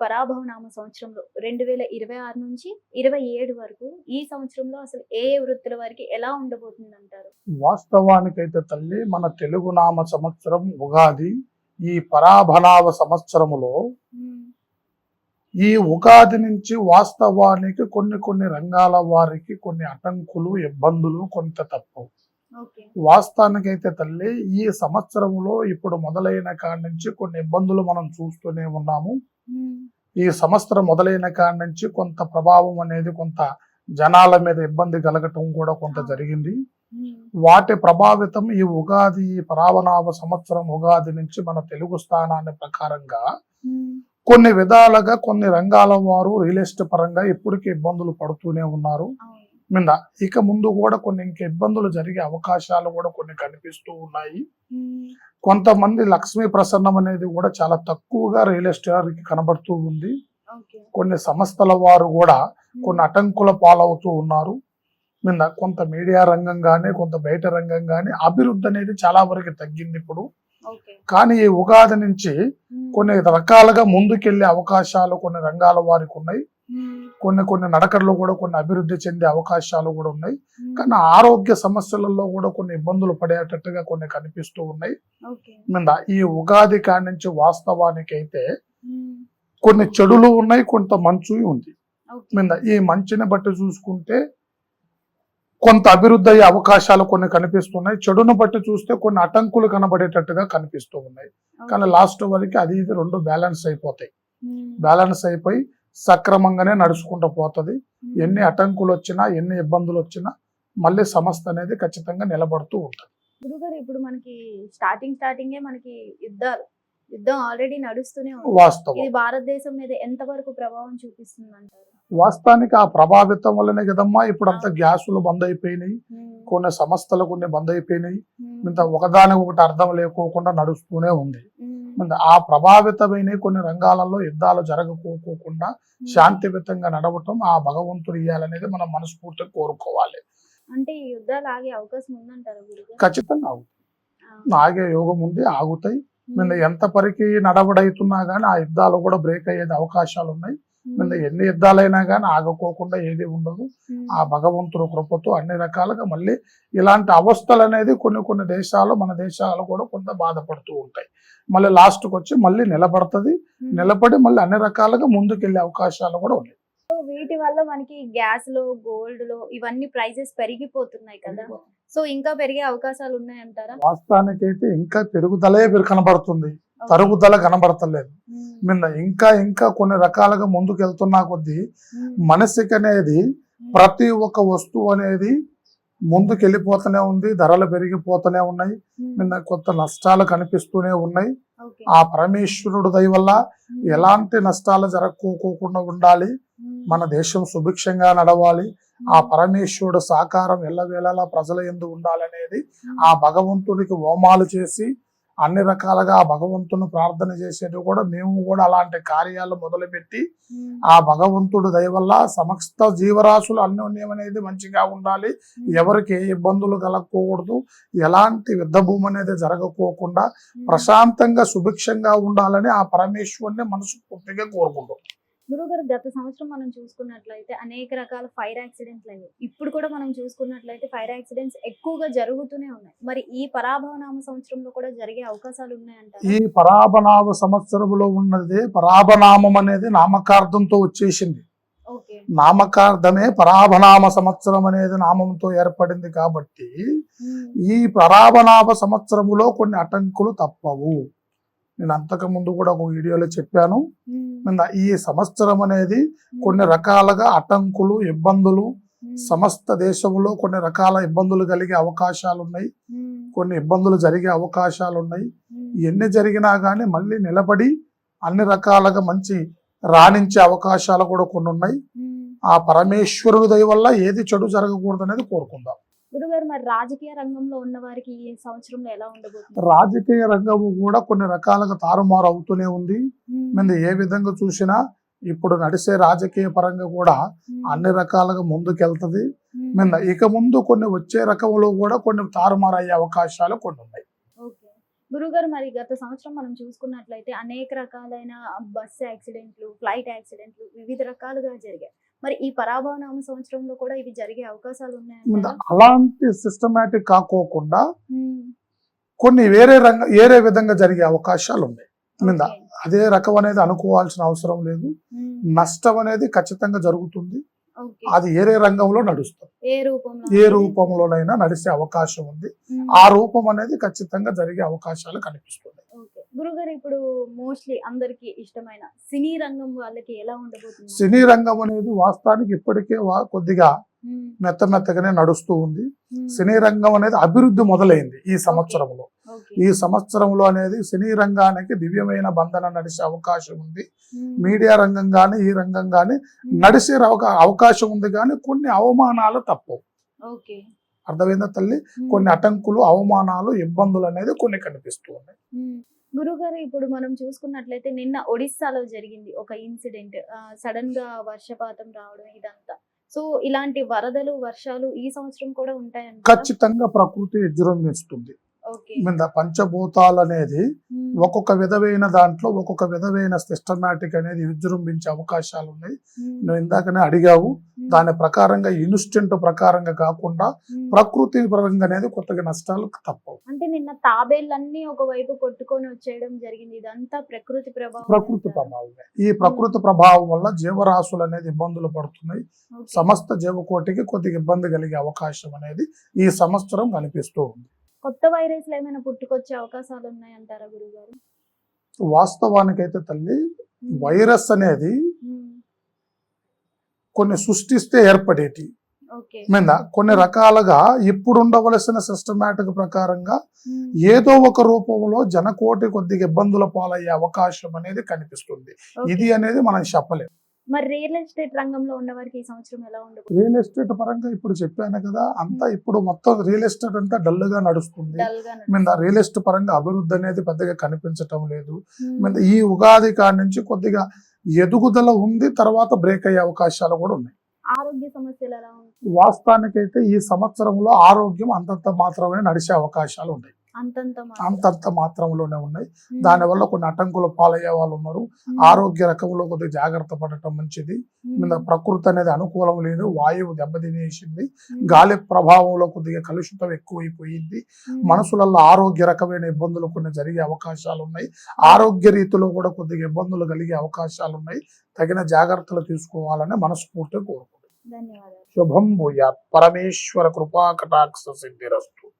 పరాభవనామ సంవత్సరంలో 2026 నుంచి 27 వరకు ఈ సంవత్సరంలో అసలు ఏ వృత్తుల వారికి ఎలా ఉండబోతుందంటారు? వాస్తవానికైతే తల్లి మన తెలుగు నామ సంవత్సరం ఉగాది ఈ పరాభనావ సంవత్సరములో ఈ ఉగాది నుంచి వాస్తవానికి కొన్ని రంగాల వారికి కొన్ని అటంకులు ఇబ్బందులు కొంత తప్పవు. వాస్తవానికైతే తల్లి ఈ సంవత్సరంలో ఇప్పుడు మొదలైన కాడి నుంచి కొన్ని ఇబ్బందులు మనం చూస్తూనే ఉన్నాము. ఈ సంవత్సరం మొదలైన కాడి నుంచి కొంత ప్రభావం అనేది కొంత జనాల మీద ఇబ్బంది కలగటం కూడా కొంత జరిగింది. వాటి ప్రభావితం ఈ ఉగాది ఈ పరావనావ సంవత్సరం ఉగాది నుంచి మన తెలుగు స్థానాన్ని ప్రకారంగా కొన్ని విధాలుగా కొన్ని రంగాల వారు రియల్ ఎస్టేట్ పరంగా ఇప్పటికీ ఇబ్బందులు పడుతూనే ఉన్నారు. మీద ఇక ముందు కూడా కొన్ని ఇంకా ఇబ్బందులు జరిగే అవకాశాలు కూడా కొన్ని కనిపిస్తూ ఉన్నాయి. కొంతమంది లక్ష్మీ ప్రసన్నం అనేది కూడా చాలా తక్కువగా రియల్ ఎస్టేట్ కనబడుతూ ఉంది. కొన్ని సంస్థల వారు కూడా కొన్ని అటంకుల పాలవుతూ ఉన్నారు. మీద కొంత మీడియా రంగం కానీ కొంత బయట రంగం కానీ అభివృద్ధి అనేది చాలా వరకు తగ్గింది ఇప్పుడు. కానీ ఈ ఉగాది నుంచి కొన్ని రకాలుగా ముందుకెళ్లే అవకాశాలు కొన్ని రంగాల వారికి ఉన్నాయి. కొన్ని నడకల్లో కూడా కొన్ని అభివృద్ధి చెందే అవకాశాలు కూడా ఉన్నాయి. కానీ ఆరోగ్య సమస్యలలో కూడా కొన్ని ఇబ్బందులు పడేటట్టుగా కొన్ని కనిపిస్తూ ఉన్నాయి. మీద ఈ ఉగాది కాడి నుంచి వాస్తవానికి అయితే కొన్ని చెడులు ఉన్నాయి, కొంత మంచు ఉంది. మీద ఈ మంచిని బట్టి చూసుకుంటే కొంత అభివృద్ధి అయ్యే అవకాశాలు కొన్ని కనిపిస్తున్నాయి. చెడును బట్టి చూస్తే కొన్ని అటంకులు కనబడేటట్టుగా కనిపిస్తూ ఉన్నాయి. కానీ లాస్ట్ వరకు అది ఇది రెండు బ్యాలెన్స్ అయిపోతాయి. బ్యాలెన్స్ అయిపోయి సక్రమంగానే నడుచుకుంటూ పోతుంది. ఎన్ని అటంకులు వచ్చినా ఎన్ని ఇబ్బందులు వచ్చినా మళ్ళీ సంస్థ అనేది ఖచ్చితంగా నిలబడుతూ ఉంటుంది. గురుగారు, ఇప్పుడు మనకి స్టార్టింగే మనకి యుద్ధం ఆల్రెడీ నడుస్తూనే ఉంది. వాస్తవం. ఇది భారతదేశం మీద ఎంత వరకు ప్రభావం చూపిస్తుంది అంటారు? వాస్తవానికి ఆ ప్రభావితం వల్లనే కదమ్మా ఇప్పుడు అంతా గ్యాసులు బంద్ అయిపోయినాయి, కొన్ని సంస్థలు కొన్ని బంద్ అయిపోయినాయి. ఇంత ఒకదాని ఒకటి అర్థం లేకోకుండా నడుస్తూనే ఉంది. ఆ ప్రభావితమైన కొన్ని రంగాలలో యుద్ధాలు జరగకోకుండా శాంతియుతంగా నడవటం ఆ భగవంతుడు ఇయ్యాలనేది మనం మనస్ఫూర్తిగా కోరుకోవాలి. అంటే ఈ యుద్ధాలు ఆగే అవకాశం ఉందంటారా? ఖచ్చితంగా ఆగుతాయి, ఆగే యోగం ఉంది, ఆగుతాయి. ఎంత పరికి నడవడైతున్నా గానీ ఆ యుద్ధాలు కూడా బ్రేక్ అయ్యే అవకాశాలు ఉన్నాయి. ఎన్ని యుద్ధాలైనా కానీ ఆగకోకుండా ఏది ఉండదు. ఆ భగవంతుడు కృపతో అన్ని రకాలుగా మళ్ళీ ఇలాంటి అవస్థలు అనేది కొన్ని దేశాలు మన దేశాలు కూడా కొంత బాధపడుతూ ఉంటాయి. మళ్ళీ లాస్ట్కి వచ్చి మళ్ళీ నిలబడుతుంది. నిలబడి మళ్ళీ అన్ని రకాలుగా ముందుకెళ్లే అవకాశాలు కూడా ఉన్నాయి. వీటి వల్ల మనకి గ్యాస్ లో గోల్డ్ లో ఇవన్నీ ప్రైసెస్ పెరిగిపోతున్నాయి కదా, సో ఇంకా పెరిగే అవకాశాలు ఉన్నాయంటారా? వాస్తవానికైతే ఇంకా పెరుగుదలే కనబడుతుంది, తరుగుదల కనబడతలేదు. ఇంకా కొన్ని రకాలుగా ముందుకు వెళ్తున్నా కొద్దీ మనిషికి అనేది ప్రతి ఒక్క వస్తువు అనేది ముందుకు వెళ్ళిపోతూనే ఉంది, ధరలు పెరిగిపోతూనే ఉన్నాయి. కొత్త నష్టాలు కనిపిస్తూనే ఉన్నాయి. ఆ పరమేశ్వరుడు దయ వల్ల ఎలాంటి నష్టాలు జరగకోకుండా ఉండాలి, మన దేశం సుభిక్షంగా నడవాలి, ఆ పరమేశ్వరుడు సహకారం ఎల్లవేళలా ప్రజల యందు ఉండాలనేది ఆ భగవంతుడికి హోమాలు చేసి అన్ని రకాలుగా ఆ భగవంతుని ప్రార్థన చేసేది కూడా మేము కూడా అలాంటి కార్యాలు మొదలుపెట్టి ఆ భగవంతుడు దయ వల్ల సమస్త జీవరాశులు అన్యోన్యం అనేది మంచిగా ఉండాలి, ఎవరికి ఏ ఇబ్బందులు కలగకూడదు, ఎలాంటి యుద్ధ భూమి అనేది జరగకోకుండా ప్రశాంతంగా సుభిక్షంగా ఉండాలని ఆ పరమేశ్వరుని మనసు పూర్తిగా కోరుకుంటాం. గురుగారు, గత సంవత్సరం మనం చూసుకున్నట్లయితే అనేక రకాల ఫైర్ యాక్సిడెంట్లు అయ్యాయి. ఇప్పుడు కూడా మనం చూసుకున్నట్లయితే ఫైర్ యాక్సిడెంట్స్ ఎక్కువగా జరుగుతూనే ఉన్నాయి. మరి ఈ పరాభవనామ సంవత్సరంలో కూడా జరిగే అవకాశాలు ఉన్నాయంట? ఈ పరాభనామ సంవత్సరంలో ఉన్నది పరాభనామం అనేది నామకార్థంతో వచ్చేసింది. నామకార్థమే పరాభనామ సంవత్సరం అనేది నామంతో ఏర్పడింది కాబట్టి ఈ పరాభనామ సంవత్సరములో కొన్ని అటంకులు తప్పవు. నేను అంతకు ముందు కూడా ఒక వీడియోలో చెప్పాను. ఈ సంవత్సరం అనేది కొన్ని రకాలుగా అటంకులు ఇబ్బందులు సమస్త దేశంలో కొన్ని రకాల ఇబ్బందులు కలిగే అవకాశాలు ఉన్నాయి, కొన్ని ఇబ్బందులు జరిగే అవకాశాలు ఉన్నాయి. ఎన్ని జరిగినా కానీ మళ్ళీ నిలబడి అన్ని రకాలుగా మంచి రాణించే అవకాశాలు కూడా కొన్ని ఉన్నాయి. ఆ పరమేశ్వరుడి దయ వల్ల ఏది చెడు జరగకూడదు అనేది కోరుకుందాం. గురుగారు, మరి రాజకీయ రంగంలో ఉన్న వారికి ఈ సంవత్సరంలో ఎలా ఉండబోతుంది? రాజకీయ రంగము కూడా కొన్ని రకాలుగా తారుమారు అవుతూనే ఉంది. ఏ విధంగా చూసినా ఇప్పుడు నడిసే రాజకీయ పరంగా కూడా అన్ని రకాలుగా ముందుకెళ్తుంది. ఇక ముందు కొన్ని వచ్చే రకంలో కూడా కొన్ని తారుమారు అయ్యే అవకాశాలు కొన్ని ఉన్నాయి. గురుగారు మరి గత సంవత్సరం మనం చూసుకున్నట్లయితే అనేక రకాలైన బస్ యాక్సిడెంట్లు, ఫ్లైట్ యాక్సిడెంట్లు వివిధ రకాలుగా జరిగాయి. మరి ఈ పరాభవనామ సంవత్సరంలో కూడా ఇవి జరిగే అవకాశాలు ఉన్నాయంటారా? అలాంటి సిస్టమేటిక్ కాకోకుండా హ్మ్. కొన్ని వేరే విధంగా జరిగే అవకాశాలు ఉన్నాయి. మీద ఓకే. అదే రకం అనేది అనుకోవాల్సిన అవసరం లేదు. హ్మ్. నష్టం అనేది ఖచ్చితంగా జరుగుతుంది. ఓకే. అది ఏరే రంగంలో నడుస్తుంది. ఏ రూపంలో ఏ అనేది? రూపంలోనైనా నడిచే అవకాశం ఉంది. హ్మ్. ఆ రూపం అనేది ఖచ్చితంగా జరిగే అవకాశాలు కనిపిస్తుంది. ఓకే. గురుగారు ఇప్పుడు మోస్ట్లీ అందరికి ఇష్టమైన సినీ రంగం వాళ్ళకి ఎలా ఉండబోతుంది? సినీ రంగం అనేది వాస్తవానికి ఇప్పటికే కొద్దిగా హ్మ్. మెత్తగానే నడుస్తూ ఉంది. హ్మ్. సినీ రంగం అనేది అభివృద్ధి మొదలైంది ఈ సంవత్సరంలో. ఓకే. ఈ సంవత్సరంలో అనేది సినీ రంగానికి దివ్యమైన బంధన నడిచే అవకాశం ఉంది. హ్మ్. మీడియా రంగం కానీ ఈ రంగం కానీ హ్మ్. నడిచే అవకాశం ఉంది. కానీ కొన్ని అవమానాలు తప్పవు. ఓకే. అర్థమైందా తల్లి? హ్మ్. కొన్ని అటంకులు, అవమానాలు, ఇబ్బందులు అనేది కొన్ని కనిపిస్తూ ఉన్నాయి. హ్మ్. గురుగారు ఇప్పుడు మనం చూసుకున్నట్లయితే నిన్న ఒడిస్సాలో జరిగింది ఒక ఇన్సిడెంట్. సడన్ గా వర్షపాతం రావడం ఇదంతా. సో ఇలాంటి వరదలు, వర్షాలు ఈ సంవత్సరం కూడా ఉంటాయంటారా? ఖచ్చితంగా ప్రకృతి విజృంభిస్తుంది. ఓకే. మీద పంచభూతాలు అనేది హ్మ్. ఒక్కొక్క విధమైన దాంట్లో ఒక్కొక్క విధమైన సిస్టమాటిక్ అనేది విజృంభించే అవకాశాలు ఉన్నాయి. హ్మ్. నువ్వు ఇందాకనే అడిగావు. హ్మ్. దాని ప్రకారంగా ఇన్స్టెంట్ ప్రకారంగా కాకుండా హ్మ్. ప్రకృతి పరంగా అనేది కొత్తగా నష్టాలు తప్పవు. అంటే నిన్న తాబేళ్ళన్నీ ఒకవైపు కొట్టుకొని వచ్చేయడం జరిగింది. ఇదంతా ప్రకృతి ప్రభావం ప్రకృతి అంటారా? ప్రభావమే. ఈ ప్రకృతి ప్రభావం వల్ల జీవరాశులు అనేది ఇబ్బందులు పడుతున్నాయి. ఓకే. సమస్త జీవకోటికి కొద్దిగా ఇబ్బంది కలిగే అవకాశం అనేది ఈ సంవత్సరం కనిపిస్తూ ఉంది. కొత్త వైరస్లు ఏమైనా పుట్టుకొచ్చే అవకాశాలు ఉన్నాయంటారా గురుగారు? వాస్తవానికైతే తల్లి హ్మ్. వైరస్ అనేది హ్మ్. కొన్ని సృష్టిస్తే ఏర్పడేటి ఓకే. మీద కొన్ని రకాలుగా ఇప్పుడు ఉండవలసిన సిస్టమేటిక్ ప్రకారంగా హ్మ్. ఏదో ఒక రూపంలో జనకోటి కొద్దిగా ఇబ్బందుల పాలయ్యే అవకాశం అనేది కనిపిస్తుంది. ఓకే. ఇది అనేది మనం చెప్పలేము. మరి రియల్ ఎస్టేట్ రంగంలో ఉన్న వారికి ఈ సంవత్సరం ఎలా ఉండబోతుంది? రియల్ ఎస్టేట్ పరంగా ఇప్పుడు చెప్పాను కదా, అంతా ఇప్పుడు మొత్తం రియల్ ఎస్టేట్ అంతా డల్ గా నడుస్తుంది. డల్ గా మీద రియల్ ఎస్టేట్ పరంగా అభివృద్ధి అనేది పెద్దగా కనిపించటం లేదు. హ్మ్. మీద ఈ ఉగాది కాడి నుంచి కొద్దిగా ఎదుగుదల ఉంది, తర్వాత బ్రేక్ అయ్యే అవకాశాలు కూడా ఉన్నాయి. ఆరోగ్య సమస్యలు ఎలా ఉంటాయి? వాస్తవానికైతే ఈ సంవత్సరంలో ఆరోగ్యం అంతంత మాత్రమే నడిచే అవకాశాలు ఉన్నాయి. అంతంత మాత్రంలోనే ఉన్నాయి. హ్మ్. దానివల్ల కొన్ని అటంకులు పాలయ్యే వాళ్ళు ఉన్నారు. హ్మ్. ఆరోగ్య రకంలో కొద్దిగా జాగ్రత్త పడటం మంచిది. మీద హ్మ్. ప్రకృతి అనేది అనుకూలం లేదు. వాయువు దెబ్బతినేసింది. హ్మ్. గాలి ప్రభావంలో కొద్దిగా కలుషితం ఎక్కువైపోయింది. హ్మ్. మనసులలో ఆరోగ్య రకమైన ఇబ్బందులు కొన్ని జరిగే అవకాశాలు ఉన్నాయి. ఆరోగ్య రీతిలో కూడా కొద్దిగా ఇబ్బందులు కలిగే అవకాశాలు ఉన్నాయి. తగిన జాగ్రత్తలు తీసుకోవాలని మనస్ఫూర్తిగా కోరుకుంటున్నాను. ధన్యవాదాలు. శుభం భూయాత్. పరమేశ్వర కృపా కటాక్ష సిద్ధిరస్తు.